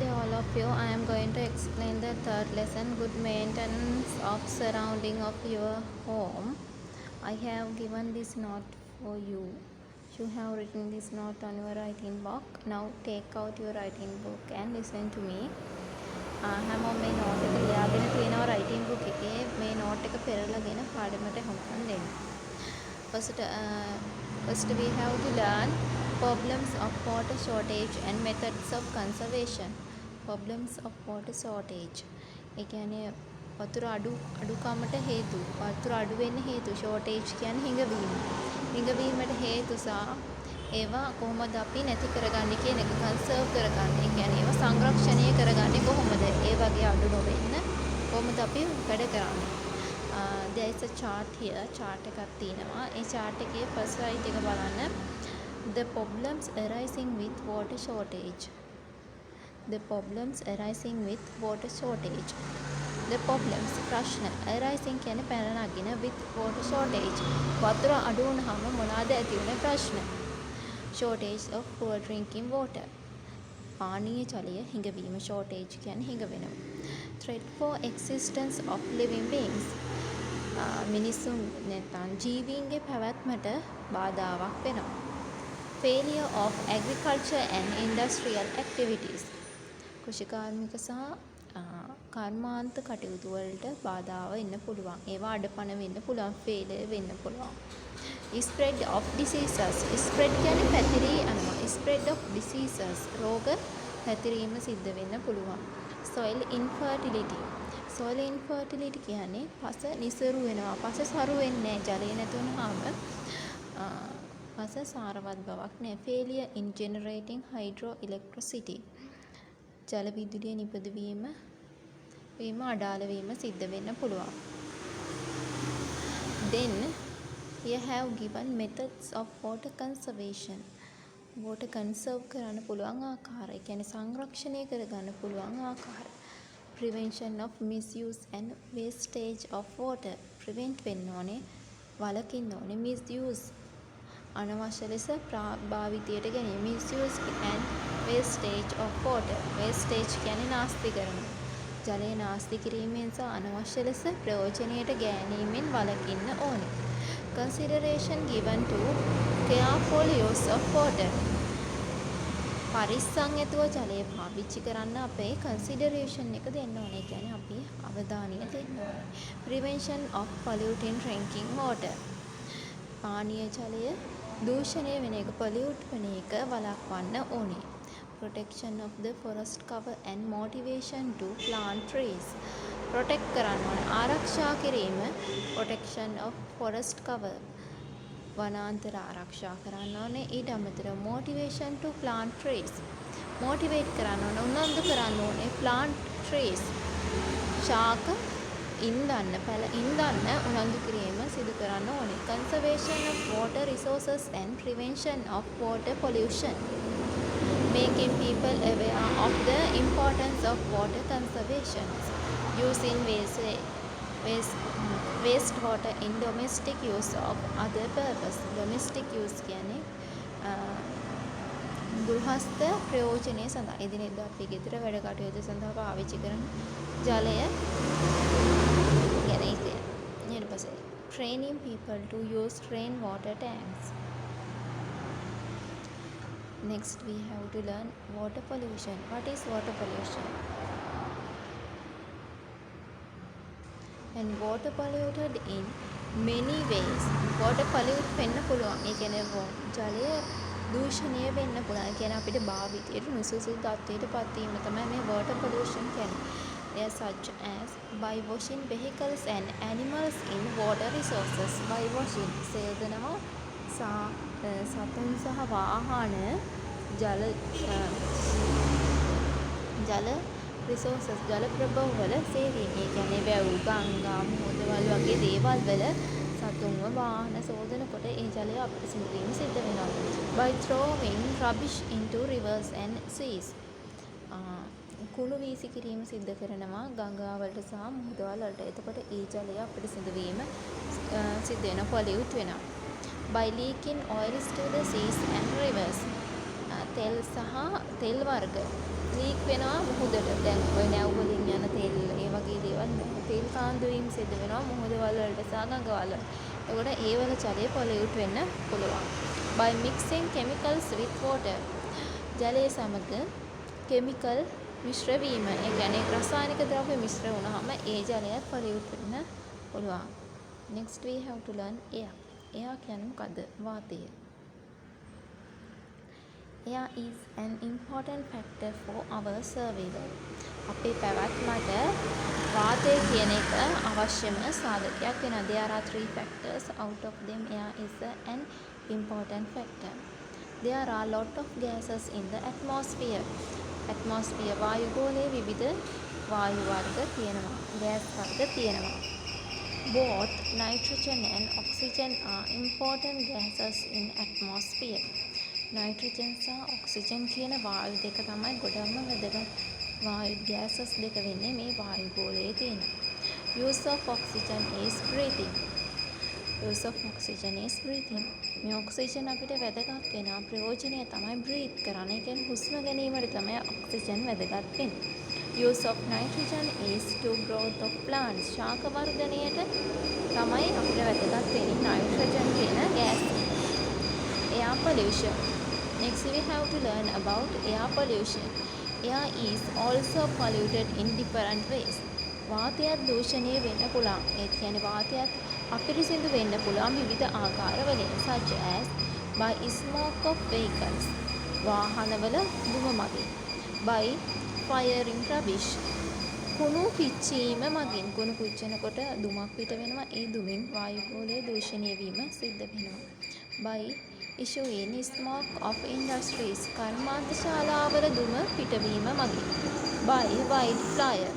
day all of you. I am going to explain the third lesson, good maintenance of surrounding of your home. I have given this note for you. You have written this note on your writing book. Now take out your writing book and listen to me. හැමෝම මේ note එක ලියාගෙන තියෙනවා writing book එකේ. මේ note එක පෙරලාගෙන පාඩමට හොම්කන් දෙන්න. First we have to learn problems of water shortage and methods of conservation. Problems of water shortage. ඒ කියන්නේ වතුර අඩුකමට හේතු. වතුර අඩු වෙන්න හේතු. shortage කියන්නේ හිඟවීම. හිඟවීමට හේතු සහ ඒවා කොහොමද අපි නැති කරගන්නේ කියන එක කන්සර්ව් කරගන්නේ. ඒ කියන්නේ ඒවා සංරක්ෂණය කරගන්නේ කොහොමද? ඒ වගේ අඩු නොවෙන්න කොහොමද අපි වැඩ කරන්නේ? There is a chart here. chart එකක් තියෙනවා. ඒ chart එකේ first slide එක බලන්න. The problems arising with water shortage. The problems arising with water shortage. The problems ප්‍රශ්න arising කියන්නේ පැන නගින with water shortage. වතුර අඩු වුණාම මොනවාද ඇති වෙන ප්‍රශ්න? Shortage of poor drinking water. පානීය ජලය හිඟවීම. shortage කියන්නේ හිඟවෙනවා. Threat for existence of living beings. මිනිසුන් නැත්නම් ජීවීන්ගේ පැවැත්මට බාධාවක් වෙනවා. Failure of agriculture and industrial activities. කෘෂිකාර්මික සහ කර්මාන්ත කටයුතු වලට බාධාව වෙන්න පුළුවන්. ඒවා අඩපණ වෙන්න පුළුවන්. failure වෙන්න පුළුවන්. Spread of diseases. Spread කියන්නේ පැතිරී යනවා. Spread of diseases. රෝග පැතිරීම සිද්ධ වෙන්න පුළුවන්. Soil infertility. Soil infertility කියන්නේ පස නිසරු වෙනවා. පස සරු වෙන්නේ නැහැ. ජලය නැතුනහම පස සාරවත් බවක් නැහැ. Failure in generating hydroelectricity. ජල විදුලිය නිපදවීම අඩාල වීම සිද්ධ වෙන්න පුළුවන්. Then here have given methods of water conservation. water conserve කරන්න පුළුවන් ආකාරය. කියන්නේ සංරක්ෂණය කරගන්න පුළුවන් ආකාරය. Prevention of misuse and wastage of water. prevent වෙන්න ඕනේ. වළකින්න ඕනේ misuse. අනවශ්‍ය ලෙස භාවිතයට ගැනීම. misuse and wastage of water. wastage කියන්නේ නාස්ති කරනවා. ජලය නාස්ති කිරීමෙන් සහ අනවශ්‍ය ලෙස ප්‍රයෝජනයට ගැනීමෙන් වළකින්න ඕනේ. Consideration given to careful use of water. පරිස්සම් ඇතුව ජලය පාවිච්චි කරන්න අපේ consideration එක දෙන්න ඕනේ. කියන්නේ අපි අවධානය දෙන්න ඕනේ. Prevention of polluting drinking water. පානීය ජලය දූෂණය වෙන එක pollute වෙන එක වළක්වන්න ඕනේ. Protection of the forest cover and motivation to plant trees. protect කරන්න ඕනේ. ආරක්ෂා කිරීම. protection of forest cover. වනාන්තර ආරක්ෂා කරන්න ඕනේ. ඊට අමතරව motivation to plant trees. motivate කරන්න ඕනේ. උනන්දු කරන්න ඕනේ plant trees. ශාක ඉන්දන්න පැල ඉන්දන්න උනන්දු කිරීම සිදු කරන්න ඕනේ. conservation of water resources and prevention of water pollution. Making people aware of the importance of water conservation. Using wastewater in domestic use of other purpose. Domestic use කියන්නේ ගෘහස්ත ප්‍රයෝජනය සඳහා එදිනෙදා අපි ගෙදර වැඩ කටයුතු සඳහා පාවිච්චි කරන ජලය ගැන ඉතින් ඊට පස්සේ training people to use rain water tanks. Next we have to learn water pollution. What is water pollution? And water polluted in many ways. water pollute වෙන්න පුළුවන්. ඒ කියන්නේ ජලය දූෂණය වෙන්න පුළුවන්. ඒ කියන්නේ අපිට භාවිතයට නුසුසු තත්ත්වයට පත් වීම තමයි මේ water pollution කියන්නේ. They are such as by washing vehicles and animals in water resources. by washing සේදනවා සතුන් සහ වාහන ජල resources ජල ප්‍රභව වල සේවීම. ඒ කියන්නේ වැව් ගංගා මුහුදවල් වගේ දේවල් වල සතුන්ව වාහන සෝදනකොට ඒ ජලය අපිරිසිදු වීම සිද්ධ වෙනවා. by throwing rubbish into rivers and seas. කුණු වීසි කිරීම සිද්ධ කරනවා ගංගා වලට සහ මුහුදවල් වලට. එතකොට ඒ ජලය අපිරිසිදු වීම සිද්ධ වෙනවා. pollute වෙනවා. by leaking oils to the seas and rivers. තෙල් සහ තෙල් වර්ග ලීක් වෙනවා මුහුදට. දැන් ඔය නැව් වලින් යන තෙල් ඒ වගේ දේවල් තෙල් කාන්දු වීම සිද්ධ වෙනවා මුහුද වල වලට සහ ගඟ වල. එතකොට ඒ වල ජලය පොලියුට් වෙන්න පුළුවන්. by mixing chemicals with water. ජලය සමග කෙමිකල් මිශ්‍ර වීම. ඒ කියන්නේ රසායනික ද්‍රව්‍ය මිශ්‍ර වුණාම ඒ ජලය පොලියුට් වෙන්න පුළුවන්. next we have to learn air. air කියන්නේ මොකද්ද? වාතය. air is an important factor for our survival. අපේ පැවැත්මට වාතය කියන එක අවශ්‍යම සාධකයක් වෙනවා. There are 3 factors. Out of them air is an important factor. There are lot of gases in the atmosphere. atmosphere වායුගෝලයේ විවිධ වායු වර්ග තියෙනවා. gas වර්ග තියෙනවා. Both nitrogen and oxygen are important gases in atmosphere. nitrogen සහ oxygen කියන වායු දෙක තමයි ගොඩක්ම වැදගත් වායු gases දෙක වෙන්නේ මේ වායුගෝලයේ තියෙන. Use of oxygen is breathing. use of oxygen is breathing. මේ ඔක්සිජන් අපිට වැදගත් වෙනවා. ප්‍රයෝජනය තමයි breathe කරන්න. ඒ කියන්නේ හුස්ම ගැනීමට තමයි ඔක්සිජන් වැදගත් වෙන්නේ. Use of nitrogen is to growth of plants. ශාක වර්ධනයට තමයි අපිට වැදගත් වෙන්නේ nitrogen කියන gas. Air pollution. Next we have to learn about air pollution. Air is also polluted in different ways. වාතයත් දූෂණය වෙන්න පුළුවන්. ඒ කියන්නේ වාතයත් අපිරිසිදු වෙන්න පුළුවන් විවිධ ආකාරවලින්. such as by smoke of vehicles. වාහනවල දුම මගින්. by firing rubbish. කුණු පිච්චීම මගින්. කුණු පිච්චෙනකොට දුමක් පිට වෙනවා. ඒ දුමින් වායුගෝලයේ දූෂණය වීම සිද්ධ වෙනවා. by issuing smoke of industries. කර්මාන්තශාලාවල දුම පිටවීම මගින්. by wildfire.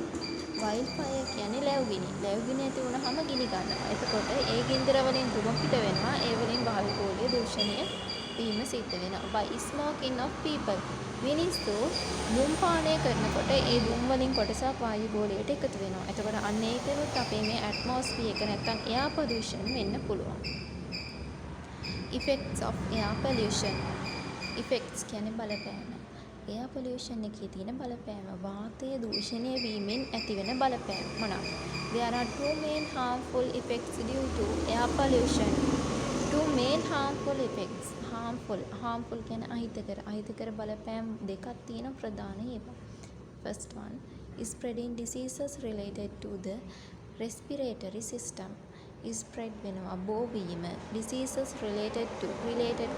wildfire කියන්නේ ලැව්ගිනි. ලැව්ගිනි ඇති වුණාම ගිනි ගන්නවා. එතකොට ඒ ගින්දර වලින් දුම පිට වෙනවා. ඒ වලින් වායුගෝලයේ දූෂණය වීම සිද්ධ වෙනවා. by smoking of people. මිනිස්සු දුම් පානය කරනකොට ඒ දුම් වලින් කොටසක් වායුගෝලයට එකතු වෙනවා. එතකොට අන්න ඒකෙනුත් අපේ මේ ඇට්මොස්ෆියර් එක නැත්තම් air pollution වෙන්න පුළුවන්. effects of air pollution. effects කියන්නේ බලපෑම. air pollution එකේ තියෙන බලපෑම වාතය දූෂණය වීමෙන් ඇතිවෙන බලපෑම මොනවාද? There are 2 main harmful effects due to air pollution. 2 main harmful effects. harmful කියන්නේ අහිතකර බලපෑම් දෙකක් තියෙන ප්‍රධාන ඒවා. First one is spreading diseases related to the respiratory system. is spread වෙනවා බෝ වීම. diseases related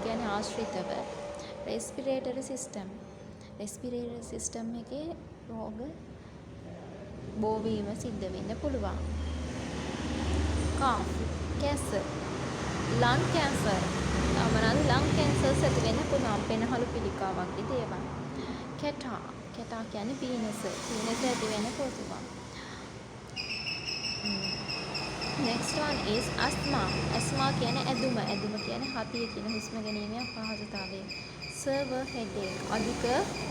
කියන්නේ ආශ්‍රිතව. respiratory system එකේ රෝග බෝ වීම සිද්ධ වෙන්න පුළුවන්. cough, cancer, lung cancer. මොනවාද lung cancers ඇති වෙන්න පුළුවන්. පෙනහළු පිළිකා වගේ දේවල්. catarrh කියන්නේ පීනස ඇති වෙන්න පුළුවන්. next one is asthma කියන්නේ ඇදුම කියන්නේ හතිය කියන හුස්ම ගැනීමේ අපහසුතාවය. severe headache අධික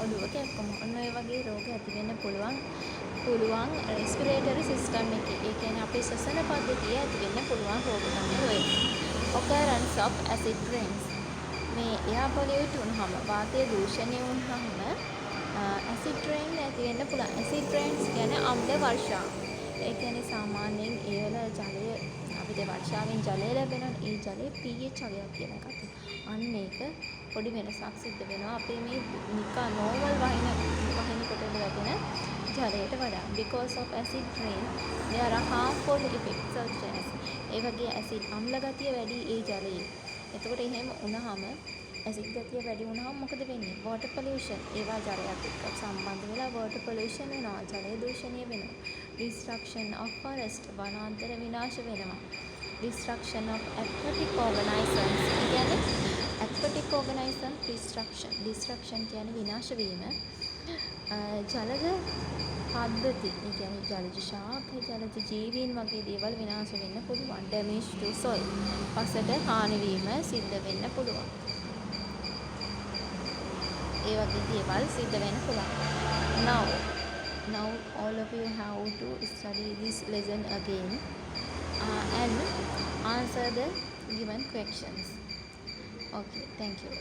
ඔළුව කැක්කුම. ඔන්න ඔය වගේ රෝග ඇති වෙන්න පුළුවන් respiratory system එකේ. ඒ කියන්නේ අපේ ශ්වසන පද්ධතිය ඇති වෙන්න පුළුවන් රෝග තමයි ඔය. occurrence of acid rains. මේ air pollute වුණාම වාතය දූෂණය වුණාම acid rain ඇති වෙන්න පුළුවන්. acid rains කියන්නේ අම්ල වර්ෂා. ඒ කියන්නේ සාමාන්‍යයෙන් ඒ වල ජලය අපිට වර්ෂාවෙන් ජලය ලැබෙනවා. ඒ ජලයේ pH අගයක් කියන එකක්. අන්න ඒක පොඩි වෙනසක් සිද්ධ වෙනවා. අපේ මේ නිකන් normal වහිනකොට ලැබෙන ජලයට වඩා. because of acid rain there are harmful effects such as ඒ වගේ acid අම්ල ගතිය වැඩි ඒ ජලයේ. එතකොට එහෙම වුණාම acid ගතිය වැඩි වුණාම මොකද වෙන්නේ? water pollution. ඒවා ජලයත් එක්ක සම්බන්ධ වෙලා water pollution වෙනවා. ජලය දූෂණය වෙනවා. destruction of forest. වනාන්තර විනාශ වෙනවා. destruction of aquatic organisms. කියන්නේ aquatic organism destruction කියන්නේ විනාශ වීම. ජලජ පද්ධති. ඒ කියන්නේ ජලජ ශාක, ජලජ ජීවීන් වගේ දේවල් විනාශ වෙන්න පුළුවන්. damage to soil. පසට හානි වීම සිද්ධ වෙන්න පුළුවන්. ඒ වගේ දේවල් සිද්ධ වෙන්න පුළුවන්. Now all of you have to study this lesson again and answer the given questions. Okay, thank you.